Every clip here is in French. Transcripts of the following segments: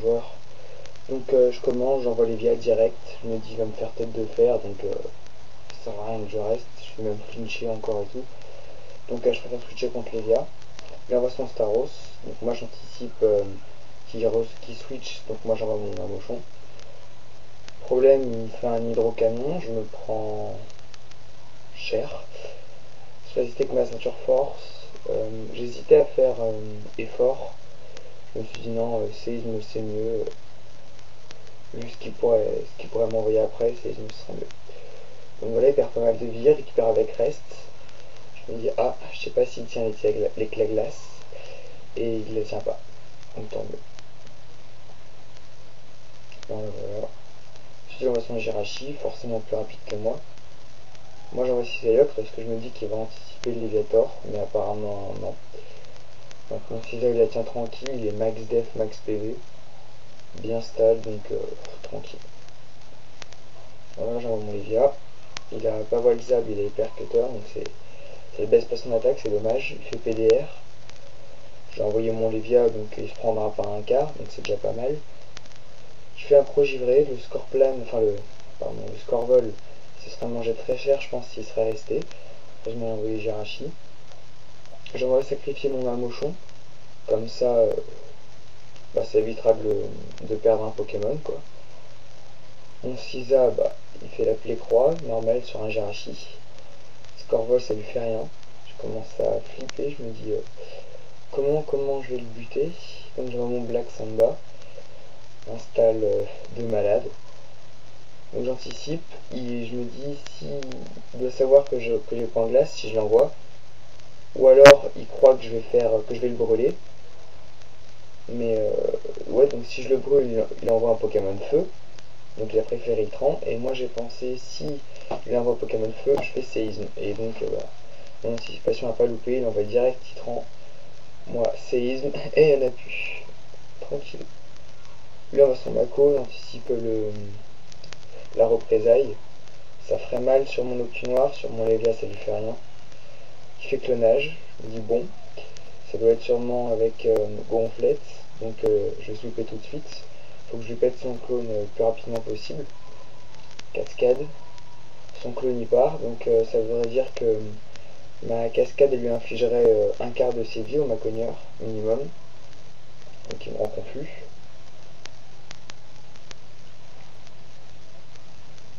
joueur. Donc je commence, j'envoie les via direct, je me dis il va me faire tête de fer, donc ça sert à rien que je reste, je vais même flincher encore et tout. Donc je préfère switcher contre les via. Il envoie son Staros, donc moi j'anticipe qui switch, donc moi j'envoie mon Mamochon. Problème, il fait un hydrocanon, je me prends cher. Je résistais avec ma ceinture force, j'hésitais à faire effort. Je me suis dit non, séisme c'est mieux. Vu ce qu'il pourrait m'envoyer après, séisme serait mieux. Donc voilà, il perd pas mal de vie, il récupère avec reste. Je me dis ah, je sais pas s'il tient les clés glace. Et il les tient pas. Donc tant mieux. Voilà. Ensuite j'envoie son Jirachi, forcément plus rapide que moi. Moi j'envoie Cisaillok parce que je me dis qu'il va anticiper le Léviator, mais apparemment non. Donc mon Cisaillok la tient tranquille, il est max def, max PV. Bien stable, donc tranquille. Voilà, j'envoie mon Lévia. Il a pas Walzab, il a Hyper Cutter, donc c'est baisse pas son attaque, c'est dommage. Il fait PDR. J'ai envoyé mon Lévia, donc il se prendra pas un quart, donc c'est déjà pas mal. Je fais un Progivré, le score plan, enfin le score vol, ce serait mangé très cher, je pense, s'il serait resté. Heureusement, j'ai envoyé Jirachi. J'envoie sacrifier mon Mamochon, comme ça, ça évitera de perdre un Pokémon, quoi. Mon Sisa, il fait la plaie croix, normale sur un Jirachi. Score vol, ça lui fait rien. Je commence à flipper, je me dis comment je vais le buter. Donc je vois mon Black Samba, installe de malade. Donc j'anticipe, je me dis s'il doit savoir que j'ai point glace, si je l'envoie, ou alors il croit que je vais le brûler. Mais ouais, donc si je le brûle, il envoie un Pokémon feu. Donc il a préféré Itran, et moi j'ai pensé si il envoie Pokémon feu, je fais séisme. Et donc mon anticipation n'a pas loupé, il envoie direct Itran, moi séisme, et il n'y en a plus. Tranquille. Lui envoie son Mako, il anticipe la représaille. Ça ferait mal sur mon Octunoir, sur mon Lévia ça lui fait rien. Il fait clonage, je me dis bon, ça doit être sûrement avec Gonflette, donc je vais sweeper tout de suite. Faut que je lui pète son clone le plus rapidement possible. Cascade. Son clone y part, donc ça voudrait dire que ma cascade lui infligerait un quart de ses vies au Macogneur minimum. Donc il me rend confus.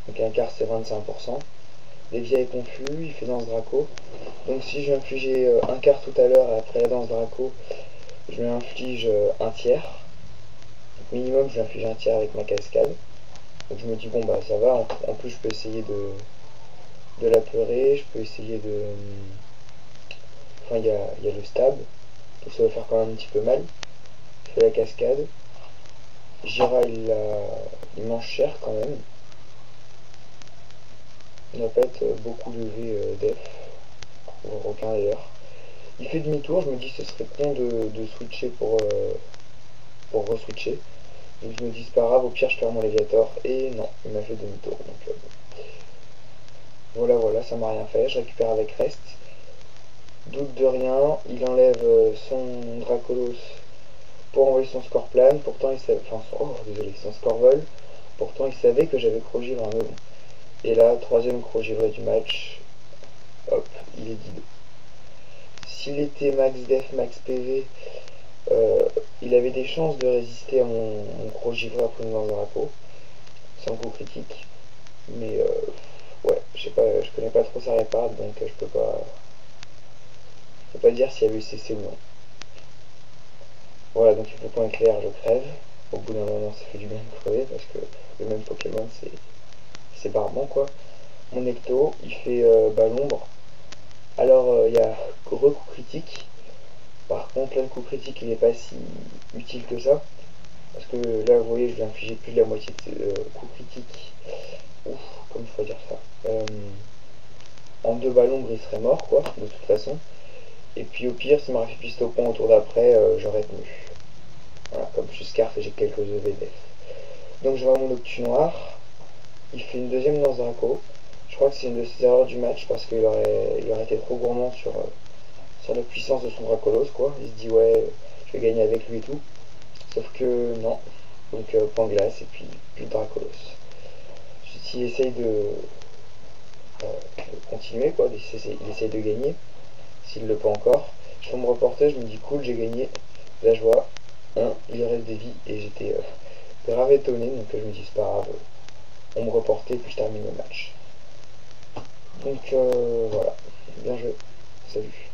Donc un quart c'est 25%. Lévia est confus, il fait danse Draco. Donc si je lui infligeais un quart tout à l'heure après la danse Draco, je lui inflige un tiers. Donc minimum je lui inflige un tiers avec ma cascade. Donc je me dis bon ça va, en plus je peux essayer de la pleurer, je peux essayer de... Enfin il y a le stab, donc ça va faire quand même un petit peu mal. Je fais la cascade. Jira il mange cher quand même. Il n'a pas être beaucoup de V def, aucun d'ailleurs. Il fait demi-tour, je me dis que ce serait con de switcher pour re-switcher. Donc je me dis c'est pas grave, au pire je perds mon Léviator, et non, il m'a fait demi-tour. Donc voilà, ça m'a rien fait, je récupère avec reste. Doute de rien, il enlève son Dracolos pour envoyer son score plan, pourtant il savait, son score vol, pourtant il savait que j'avais Crogivre un melon. Et là, troisième Crogivre du match, hop, il est dead. S'il était max def, max PV, il avait des chances de résister à mon Crogivre après une lance Draco, sans coup critique, mais ouais, je connais pas trop sa répart, donc je peux pas dire s'il y avait eu CC ou non. Voilà, donc il faut point clair, je crève. Au bout d'un moment, ça fait du bien de crever parce que le même Pokémon, c'est barbant quoi. Mon Ecto, il fait l'ombre. Alors, il y a coup critique. Par contre, là, le coup critique, il n'est pas si utile que ça. Parce que là, vous voyez, je vais infliger plus de la moitié de coup critique. Ouf, comme il faut dire ça. En 2 l'ombre, il serait mort quoi, de toute façon. Et puis au pire, s'il m'aurait fait piste au pont au tour d'après, j'aurais tenu. Voilà, comme je suis scarf et j'ai quelques EVDF. Donc je vois mon Octunoir. Il fait une deuxième lance Draco. Je crois que c'est une de ses erreurs du match parce qu'il aurait été trop gourmand sur la puissance de son Dracolos, quoi. Il se dit ouais, je vais gagner avec lui et tout. Sauf que non. Donc point glace et puis Dracolos. S'il essaye de continuer, quoi, il essaye de gagner, s'il ne le peut encore, je peux me reporter, je me dis cool, j'ai gagné. Là je vois, il reste des vies et j'étais grave étonné, donc je me dis c'est pas grave, on me reportait et puis je termine le match. Donc voilà, bien joué, salut.